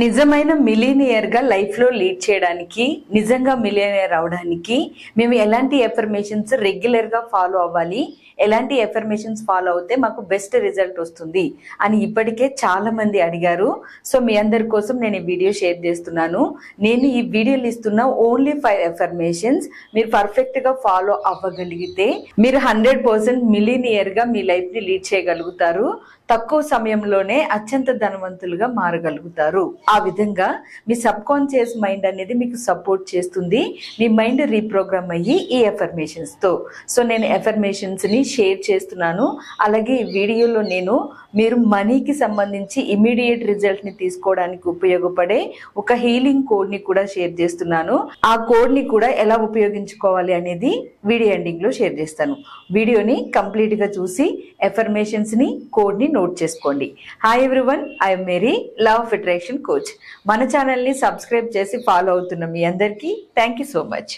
నిజమైన మిలినియర్ గా లైఫ్ లో లీడ్ చేయడానికి, నిజంగా మిలినియర్ అవడానికి మేము ఎలాంటి ఎఫర్మేషన్స్ రెగ్యులర్ గా ఫాలో అవ్వాలి, ఎలాంటి ఎఫర్మేషన్స్ ఫాలో అవుతే మాకు బెస్ట్ రిజల్ట్ వస్తుంది అని ఇప్పటికే చాలా మంది అడిగారు. సో మీ అందరి కోసం నేను ఈ వీడియో షేర్ చేస్తున్నాను. నేను ఈ వీడియోలు ఇస్తున్న ఓన్లీ 5 ఎఫర్మేషన్స్ మీరు పర్ఫెక్ట్ గా ఫాలో అవ్వగలిగితే మీరు 100% మిలినియర్ గా మీ లైఫ్ ని లీడ్ చేయగలుగుతారు. తక్కువ సమయంలోనే అత్యంత ధనవంతులుగా మారగలుగుతారు. ఆ విధంగా మీ సబ్ కాన్షియస్ మైండ్ అనేది మీకు సపోర్ట్ చేస్తుంది. మీ మైండ్ రీప్రోగ్రామ్ అయ్యి ఈ ఎఫర్మేషన్స్ తో. సో నేను ఎఫర్మేషన్స్ ని షేర్ చేస్తున్నాను. అలాగే ఈ వీడియోలో నేను మీరు మనీకి సంబంధించి ఇమీడియట్ రిజల్ట్ ని తీసుకోవడానికి ఉపయోగపడే ఒక హీలింగ్ కోడ్ ని కూడా షేర్ చేస్తున్నాను. ఆ కోడ్ ని కూడా ఎలా ఉపయోగించుకోవాలి అనేది వీడియో ఎండింగ్ లో షేర్ చేస్తాను. వీడియోని కంప్లీట్ గా చూసి ఎఫర్మేషన్స్ ని కోడ్ ని నోట్ చేసుకోండి. Hi everyone, I'm Mary, law of attraction coach. మన ఛానల్ ని సబ్స్క్రైబ్ చేసి ఫాలో అవుతున్న మీ అందరికీ థ్యాంక్ యూ సో మచ్.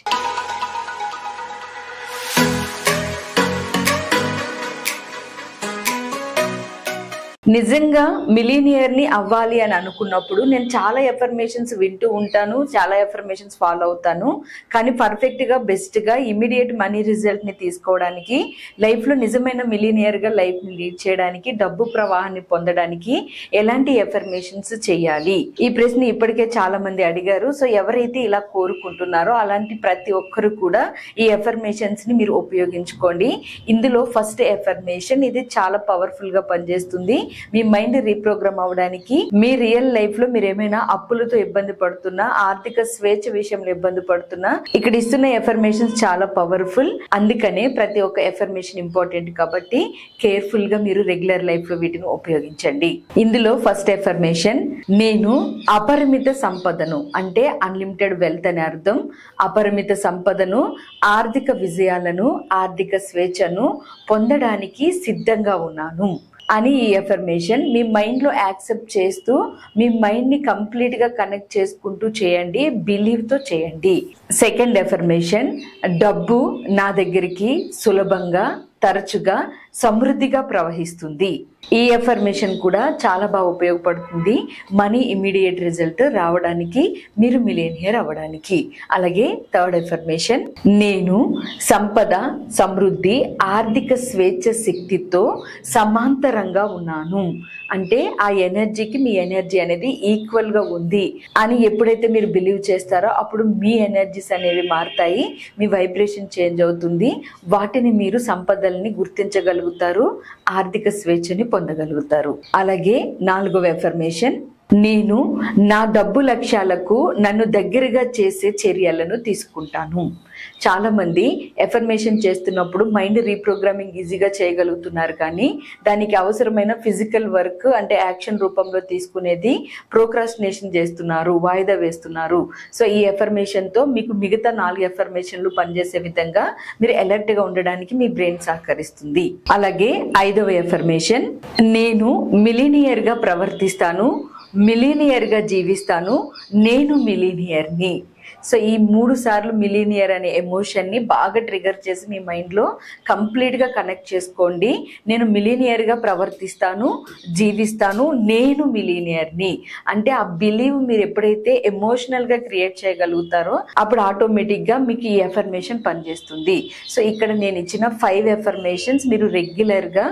నిజంగా మిలీనియర్ ని అవ్వాలి అని అనుకున్నప్పుడు నేను చాలా ఎఫర్మేషన్స్ వింటూ ఉంటాను, చాలా ఎఫర్మేషన్స్ ఫాలో అవుతాను. కానీ పర్ఫెక్ట్ గా బెస్ట్ గా ఇమీడియట్ మనీ రిజల్ట్ ని తీసుకోవడానికి, లైఫ్ లో నిజమైన మిలీనియర్ గా లైఫ్ ని లీడ్ చేయడానికి, డబ్బు ప్రవాహాన్ని పొందడానికి ఎలాంటి ఎఫర్మేషన్స్ చేయాలి? ఈ ప్రశ్న ఇప్పటికే చాలా మంది అడిగారు. సో ఎవరైతే ఇలా కోరుకుంటున్నారో అలాంటి ప్రతి ఒక్కరు కూడా ఈ ఎఫర్మేషన్స్ ని మీరు ఉపయోగించుకోండి. ఇందులో ఫస్ట్ ఎఫర్మేషన్, ఇది చాలా పవర్ఫుల్ గా పనిచేస్తుంది. మీ మైండ్ రీప్రోగ్రామ్ అవడానికి, మీ రియల్ లైఫ్ లో మీరు ఏమైనా అప్పులతో ఇబ్బంది పడుతున్నా, ఆర్థిక స్వేచ్ఛ విషయంలో ఇబ్బంది పడుతున్నా, ఇక్కడ ఇస్తున్న ఎఫర్మేషన్స్ చాలా పవర్ఫుల్. అందుకనే ప్రతి ఒక్క ఎఫర్మేషన్ ఇంపార్టెంట్ కాబట్టి కేర్ఫుల్ గా మీరు రెగ్యులర్ లైఫ్ లో వీటిని ఉపయోగించండి. ఇందులో ఫస్ట్ ఎఫర్మేషన్, నేను అపరిమిత సంపదను, అంటే అన్లిమిటెడ్ వెల్త్ అని అర్థం. అపరిమిత సంపదను, ఆర్థిక విజయాలను, ఆర్థిక స్వేచ్ఛను పొందడానికి సిద్ధంగా ఉన్నాను అని ఈ ఎఫర్మేషన్ మీ మైండ్ లో యాక్సెప్ట్ చేస్తూ, మీ మైండ్ ని కంప్లీట్ గా కనెక్ట్ చేసుకుంటూ చేయండి, బిలీవ్ తో చేయండి. సెకండ్ ఎఫర్మేషన్, డబ్బు నా దగ్గరికి సులభంగా, తరచుగా, సమృద్ధిగా ప్రవహిస్తుంది. ఈ ఎఫర్మేషన్ కూడా చాలా బాగా ఉపయోగపడుతుంది మనీ ఇమీడియట్ రిజల్ట్ రావడానికి, మీరు మిలియనియర్ అవ్వడానికి. అలాగే థర్డ్ ఎఫర్మేషన్, నేను సంపద, సమృద్ధి, ఆర్థిక స్వేచ్ఛ శక్తితో సమాంతరంగా ఉన్నాను. అంటే ఆ ఎనర్జీకి మీ ఎనర్జీ అనేది ఈక్వల్ గా ఉంది అని ఎప్పుడైతే మీరు బిలీవ్ చేస్తారో అప్పుడు మీ ఎనర్జీస్ అనేవి మారుతాయి, మీ వైబ్రేషన్ చేంజ్ అవుతుంది. వాటిని మీరు సంపదల్ని గుర్తించగలుగుతారు, ఆర్థిక స్వేచ్ఛని పొందగలుగుతారు. అలాగే నాలుగవ ఎఫర్మేషన్, నేను నా డబ్బు లక్ష్యాలకు నన్ను దగ్గరగా చేసే చర్యలను తీసుకుంటాను. చాలా మంది ఎఫర్మేషన్ చేస్తున్నప్పుడు మైండ్ రీప్రోగ్రామింగ్ ఈజీగా చేయగలుగుతున్నారు, కానీ దానికి అవసరమైన ఫిజికల్ వర్క్ అంటే యాక్షన్ రూపంలో తీసుకునేది ప్రోక్రాస్టినేషన్ చేస్తున్నారు, వాయిదా వేస్తున్నారు. సో ఈ ఎఫర్మేషన్ తో మీకు మిగతా 4 ఎఫర్మేషన్లు పనిచేసే విధంగా మీరు అలర్ట్ గా ఉండడానికి మీ బ్రెయిన్ సహకరిస్తుంది. అలాగే 5వ ఎఫర్మేషన్, నేను మిలీనియర్ గా ప్రవర్తిస్తాను, మిలీనియర్ గా జీవిస్తాను, నేను మిలీనియర్ని. సో ఈ 3 సార్లు మిలీనియర్ అనే ఎమోషన్ ని బాగా ట్రిగర్ చేసి మీ మైండ్ లో కంప్లీట్ గా కనెక్ట్ చేసుకోండి. నేను మిలీనియర్ గా ప్రవర్తిస్తాను, జీవిస్తాను, నేను మిలీనియర్ని. అంటే ఆ బిలీవ్ మీరు ఎప్పుడైతే ఎమోషనల్ గా క్రియేట్ చేయగలుగుతారో అప్పుడు ఆటోమేటిక్ గా మీకు ఈ ఎఫర్మేషన్ పనిచేస్తుంది. సో ఇక్కడ నేను ఇచ్చిన 5 ఎఫర్మేషన్స్ మీరు రెగ్యులర్ గా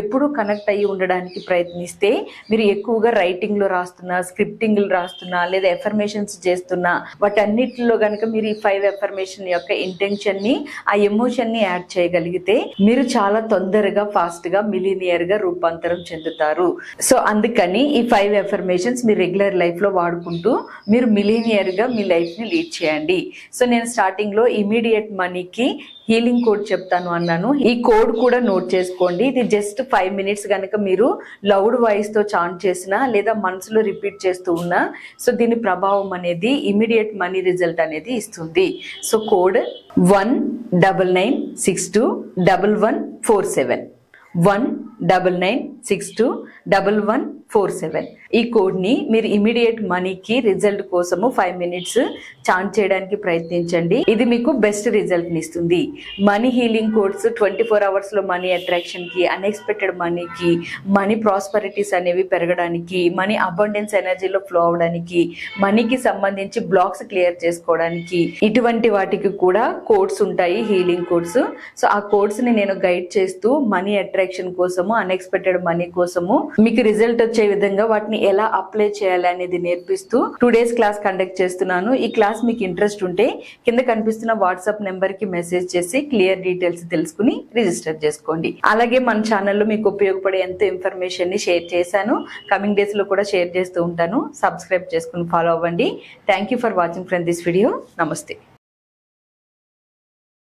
ఎప్పుడు కనెక్ట్ అయ్యి ఉండడానికి ప్రయత్నిస్తే, మీరు ఎక్కువగా రైటింగ్ లో రాస్తున్నా, స్క్రిప్టింగ్ రాస్తున్నా, లేదా ఎఫర్మేషన్స్ చేస్తున్నా, వాటన్నిటి కనుక మీరు ఈ 5 ఎఫర్మేషన్ యొక్క ఇంటెన్షన్ ని, ఆ ఎమోషన్ ని యాడ్ చేయగలిగితే మీరు చాలా తొందరగా ఫాస్ట్ గా మిలీనియర్ గా రూపాంతరం చెందుతారు. సో అందుకని ఈ 5 ఎఫర్మేషన్స్ మీరు రెగ్యులర్ లైఫ్ లో వాడుకుంటూ మీరు మిలీనియర్ గా మీ లైఫ్ ని లీడ్ చేయండి. సో నేను స్టార్టింగ్ లో ఇమీడియట్ మనీకి హీలింగ్ కోడ్ చెప్తాను అన్నాను. ఈ కోడ్ కూడా నోట్ చేసుకోండి. ఇది జస్ట్ 5 minutes కనుక మీరు లౌడ్ వాయిస్ తో చాంట్ చేసినా, లేదా మనసులో రిపీట్ చేస్తూ ఉన్నా, సో దీని ప్రభావం అనేది ఇమీడియట్ మనీ రిజల్ట్ అనేది ఇస్తుంది. So code 199621147, 199621147. 47. ఈ కోడ్ ని మీరు ఇమీడియట్ మనీకి రిజల్ట్ కోసము 5 minutes చాంట్ చేయడానికి ప్రయత్నించండి. ఇది మీకు బెస్ట్ రిజల్ట్ ని ఇస్తుంది. మనీ హీలింగ్ కోడ్స్ 24 hours లో మనీ అట్రాక్షన్ కి, అన్ఎక్స్పెక్టెడ్ మనీకి, మనీ ప్రాస్పరిటీస్ అనేవి పెరగడానికి, మనీ అబండెన్స్ ఎనర్జీలో ఫ్లో అవడానికి, మనీకి సంబంధించి బ్లాక్స్ క్లియర్ చేసుకోవడానికి, ఇటువంటి వాటికి కూడా కోడ్స్ ఉంటాయి, హీలింగ్ కోడ్స్. సో ఆ కోడ్స్ ని నేను గైడ్ చేస్తూ మనీ అట్రాక్షన్ కోసము, అన్ఎక్స్పెక్టెడ్ మనీ కోసము మీకు రిజల్ట్ వచ్చే విధంగా వాటిని ఎలా అప్లై చేయాలి అనేది నేర్పిస్తూ 2 days క్లాస్ కండక్ట్ చేస్తున్నాను. ఈ క్లాస్ మీకు ఇంట్రెస్ట్ ఉంటే కింద కనిపిస్తున్న వాట్సాప్ నెంబర్ కి మెసేజ్ చేసి క్లియర్ డీటెయిల్స్ తెలుసుకుని రిజిస్టర్ చేసుకోండి. అలాగే మన ఛానల్లో మీకు ఉపయోగపడే ఎంతో ఇన్ఫర్మేషన్ ని షేర్ చేశాను. కమింగ్ డేస్ లో కూడా షేర్ చేస్తూ ఉంటాను. సబ్స్క్రైబ్ చేసుకుని ఫాలో అవ్వండి. Thank you for watching friend this video. నమస్తే.